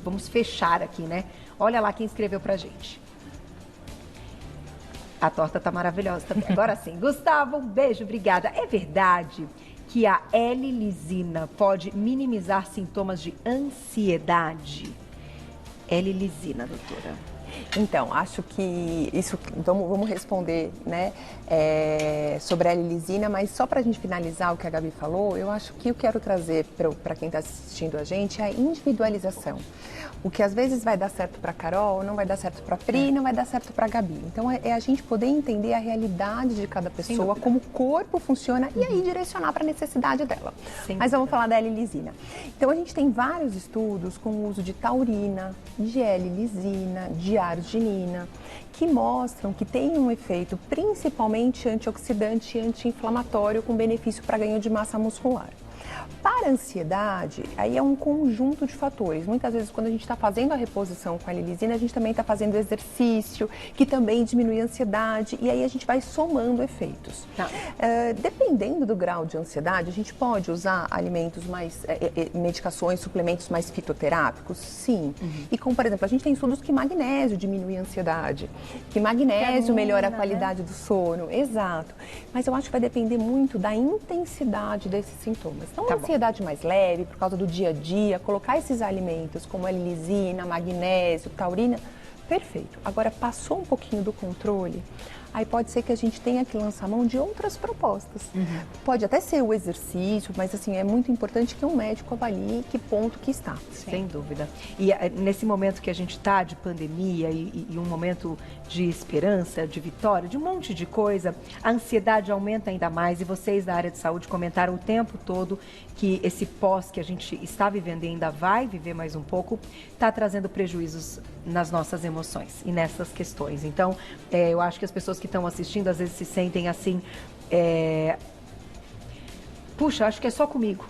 vamos fechar aqui, né? Olha lá quem escreveu pra gente. A torta tá maravilhosa também. Agora sim. Gustavo, um beijo, obrigada. É verdade que a L-lisina pode minimizar sintomas de ansiedade? L-lisina, doutora. Então, acho que isso, vamos responder, né, sobre a L-lisina, mas só para a gente finalizar o que a Gabi falou, eu acho que eu quero trazer para quem está assistindo a gente é a individualização. O que às vezes vai dar certo para a Carol, não vai dar certo para a Pri, não vai dar certo para a Gabi. Então, é a gente poder entender a realidade de cada pessoa, como o corpo funciona e aí direcionar para a necessidade dela. Mas vamos falar da L-lisina. Então, a gente tem vários estudos com o uso de taurina, de L-lisina, de arginina, que mostram que tem um efeito principalmente antioxidante e anti-inflamatório com benefício para ganho de massa muscular. Para a ansiedade, aí é um conjunto de fatores. Muitas vezes, quando a gente está fazendo a reposição com a L-lisina, a gente também está fazendo exercício, que também diminui a ansiedade, e aí a gente vai somando efeitos. Dependendo do grau de ansiedade, a gente pode usar alimentos mais, medicações, suplementos mais fitoterápicos? Sim. E como, por exemplo, a gente tem estudos que magnésio diminui a ansiedade, que magnésio melhora a qualidade do sono. Exato. Mas eu acho que vai depender muito da intensidade desses sintomas. Então, a ansiedade mais leve, por causa do dia a dia, colocar esses alimentos como a L-lisina, magnésio, taurina, perfeito. Agora, passou um pouquinho do controle, aí pode ser que a gente tenha que lançar mão de outras propostas. Pode até ser o exercício, mas assim, é muito importante que um médico avalie que ponto que está. Sem dúvida. E nesse momento que a gente está de pandemia e um momento de esperança, de vitória, de um monte de coisa, a ansiedade aumenta ainda mais e vocês da área de saúde comentaram o tempo todo que esse pós que a gente está vivendo e ainda vai viver mais um pouco, está trazendo prejuízos nas nossas emoções e nessas questões. Então, eu acho que as pessoas que estão assistindo às vezes se sentem assim, puxa, acho que é só comigo.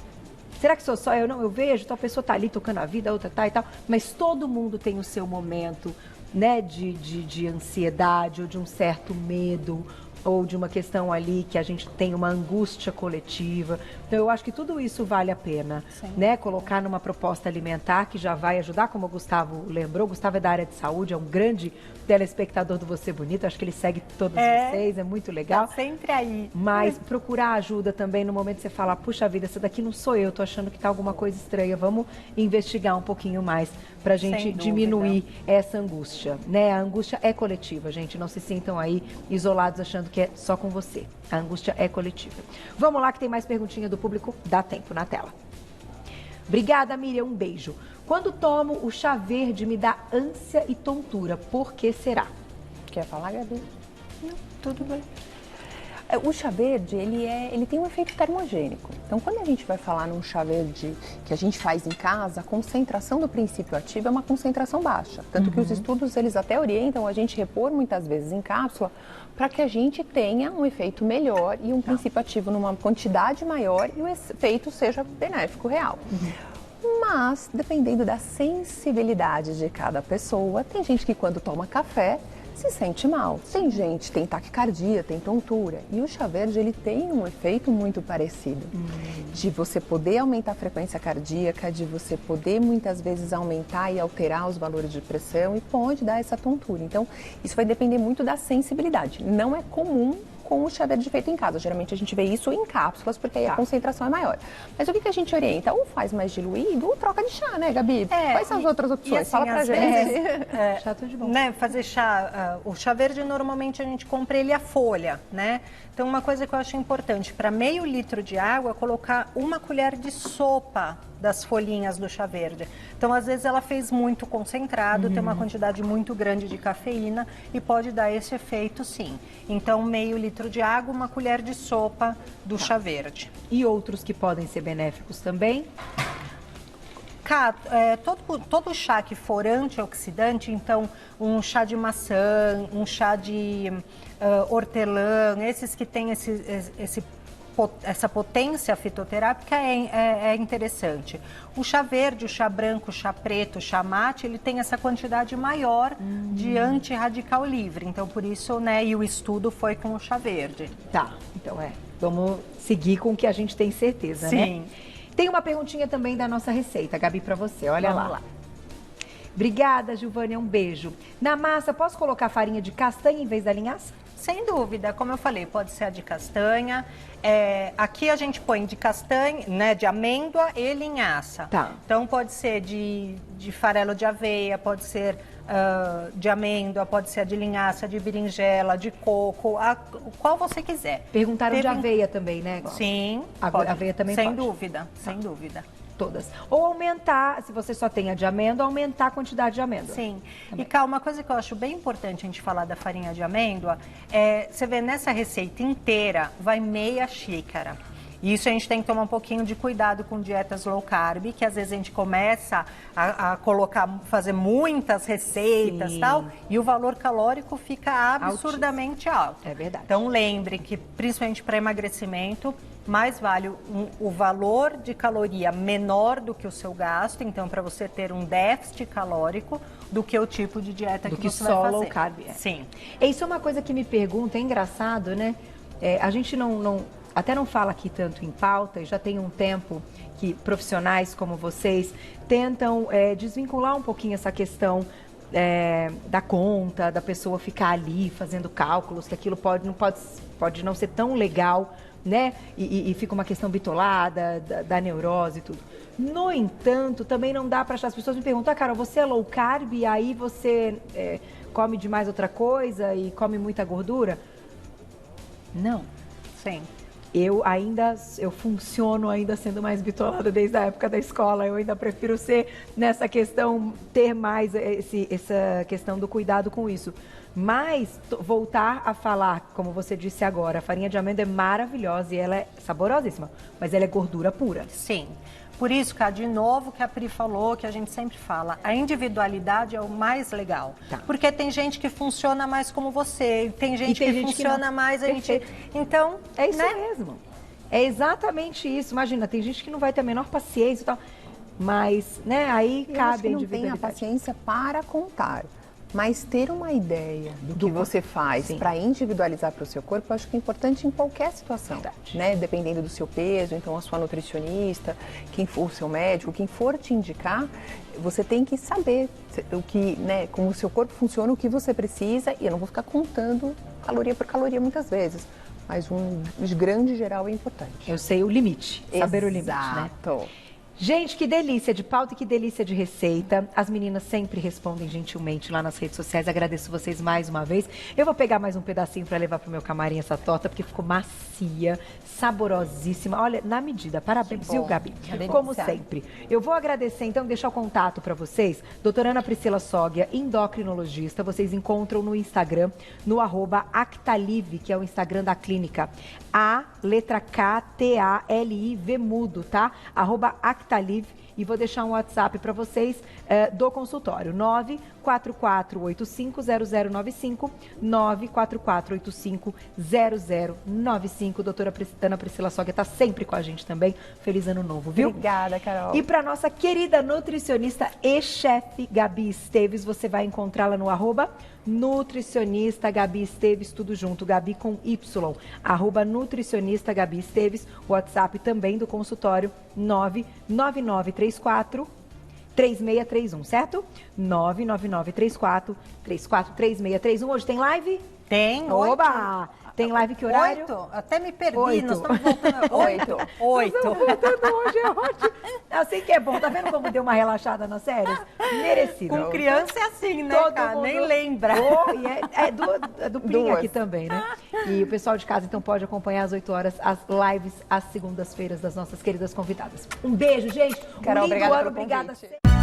Será que sou só eu? Não, eu vejo, tal pessoa está ali tocando a vida, a outra tá e tal, mas todo mundo tem o seu momento, né, de ansiedade ou de um certo medo ou de uma questão ali que a gente tem uma angústia coletiva. Então, eu acho que tudo isso vale a pena, né? Colocar numa proposta alimentar que já vai ajudar, como o Gustavo lembrou. O Gustavo é da área de saúde, é um grande telespectador do Você Bonito. Acho que ele segue todos vocês, é muito legal. Tá sempre aí. Mas procurar ajuda também no momento que você fala, puxa vida, essa daqui não sou eu, tô achando que tá alguma coisa estranha. Vamos investigar um pouquinho mais pra gente diminuir essa angústia, né? A angústia é coletiva, gente. Não se sintam aí isolados achando que é só com você. A angústia é coletiva. Vamos lá que tem mais perguntinha do público. Dá tempo na tela. Obrigada, Miriam. Um beijo. Quando tomo o chá verde me dá ânsia e tontura. Por que será? Quer falar, Gabi? Não, tudo bem. O chá verde, ele tem um efeito termogênico. Então, quando a gente vai falar num chá verde que a gente faz em casa, a concentração do princípio ativo é uma concentração baixa. Tanto que os estudos, eles até orientam a gente repor muitas vezes em cápsula para que a gente tenha um efeito melhor e um princípio ativo numa quantidade maior e o efeito seja benéfico real. Mas, dependendo da sensibilidade de cada pessoa, tem gente que quando toma café se sente mal. Tem gente, tem taquicardia, tem tontura. E o chá verde, ele tem um efeito muito parecido. De você poder aumentar a frequência cardíaca, de você poder muitas vezes aumentar e alterar os valores de pressão e pode dar essa tontura. Então, isso vai depender muito da sensibilidade. Não é comum com o chá verde feito em casa. Geralmente a gente vê isso em cápsulas, porque aí a concentração é maior. Mas o que a gente orienta? Ou faz mais diluído, ou troca de chá, né, Gabi? Quais são as outras opções? Assim, Fala pra gente. Chá tudo de bom. Né, fazer chá, o chá verde normalmente a gente compra ele a folha, né? Então uma coisa que eu acho importante, para meio litro de água, colocar uma colher de sopa das folhinhas do chá verde. Então às vezes ela fez muito concentrado, tem uma quantidade muito grande de cafeína e pode dar esse efeito sim. Então meio litro de água, uma colher de sopa do chá verde. E outros que podem ser benéficos também? Todo chá que for antioxidante, então um chá de maçã, um chá de hortelã, esses que têm essa potência fitoterápica é interessante. O chá verde, o chá branco, o chá preto, o chá mate, ele tem essa quantidade maior de antirradical livre. Então, por isso, né, e o estudo foi com o chá verde. Tá, então vamos seguir com o que a gente tem certeza, né? Sim. Tem uma perguntinha também da nossa receita, Gabi, para você. Olha Vamos lá. Obrigada, Gilvânia. Um beijo. Na massa, posso colocar farinha de castanha em vez da linhaça? Sem dúvida, como eu falei, pode ser a de castanha. Aqui a gente põe de castanha, né, de amêndoa e linhaça. Tá. Então pode ser de farelo de aveia, pode ser de amêndoa, pode ser a de linhaça, de berinjela, de coco, qual você quiser. Perguntaram de aveia também, né? Sim, Aveia também sem pode. dúvida, sem dúvida. Todas. Ou aumentar, se você só tem a de amêndoa, aumentar a quantidade de amêndoa. Sim. Também. E, Cá, uma coisa que eu acho bem importante a gente falar da farinha de amêndoa, você vê nessa receita inteira, vai meia xícara. E isso a gente tem que tomar um pouquinho de cuidado com dietas low carb, que às vezes a gente começa a fazer muitas receitas e tal, e o valor calórico fica absurdamente alto. É verdade. Então lembre que, principalmente para emagrecimento, mais vale o valor de caloria menor do que o seu gasto, então para você ter um déficit calórico, do que o tipo de dieta que você vai fazer. Do que só low carb. Sim. Isso é uma coisa que me pergunta, é engraçado, né? A gente até não fala aqui tanto em pauta, e já tem um tempo que profissionais como vocês tentam desvincular um pouquinho essa questão da conta, da pessoa ficar ali fazendo cálculos, que aquilo pode não ser tão legal, né? E fica uma questão bitolada, da neurose e tudo. No entanto, também não dá para achar. As pessoas me perguntam, Carol, você é low carb e aí você come demais outra coisa e come muita gordura? Não. Sim. Eu funciono ainda sendo mais bitolada desde a época da escola. Eu ainda prefiro ser nessa questão, ter mais essa questão do cuidado com isso. Mas voltar a falar, como você disse agora, a farinha de amêndoa é maravilhosa e ela é saborosíssima, mas ela é gordura pura. Sim. Por isso, cara, de novo que a Pri falou, que a gente sempre fala, a individualidade é o mais legal. Tá. Porque tem gente que funciona mais como você, tem gente que funciona mais, a gente... Então, é isso né? mesmo. É exatamente isso. Imagina, tem gente que não vai ter a menor paciência e tal, mas, né, aí Eu acho cabe que a não tem a individualidade. paciência para contar. Mas ter uma ideia do que você faz Sim. para individualizar para o seu corpo, eu acho que é importante em qualquer situação, né? Dependendo do seu peso, então a sua nutricionista, quem for o seu médico, quem for te indicar, você tem que saber o que, né, como o seu corpo funciona, o que você precisa, e eu não vou ficar contando caloria por caloria muitas vezes, mas um grande geral é importante. Eu sei o limite, saber o limite, né? Exato. Gente, que delícia de pauta e que delícia de receita. As meninas sempre respondem gentilmente lá nas redes sociais. Agradeço vocês mais uma vez. Eu vou pegar mais um pedacinho para levar pro meu camarim essa torta, porque ficou macia, saborosíssima. Olha, na medida. Parabéns, viu, Gabi? Como sempre. Eu vou agradecer, então, deixar o contato para vocês. Doutora Ana Priscila Soglia, endocrinologista. Vocês encontram no Instagram, no @Actalive, que é o Instagram da clínica. A letra KTALIV mudo, tá? @Actalive. E vou deixar um WhatsApp para vocês do consultório. 944850095, 944850095. Doutora Ana Priscila Soglia está sempre com a gente também. Feliz ano novo, viu? Obrigada, Carol. E para nossa querida nutricionista e chefe Gabi Esteves, você vai encontrá-la no @nutricionista Gabi Esteves, tudo junto, Gabi com Y, @nutricionista Gabi Esteves, WhatsApp também do consultório, 99934-3631, certo? 99934-3631. Hoje tem live? Tem. Oba! Tem live que horário? 8. Até me perdi. 8. Nós estamos voltando. 8. Nós estamos voltando hoje, é ótimo. Assim que é bom. Tá vendo como deu uma relaxada nas séries? Merecido. Com criança é assim, né, Todo cara? mundo... Nem lembra. Oh, e é duplinha aqui também, né? E o pessoal de casa, então, pode acompanhar às 8 horas as lives às segundas-feiras das nossas queridas convidadas. Um beijo, gente. Carol, lindo obrigada ano. pelo Obrigada convite. sempre.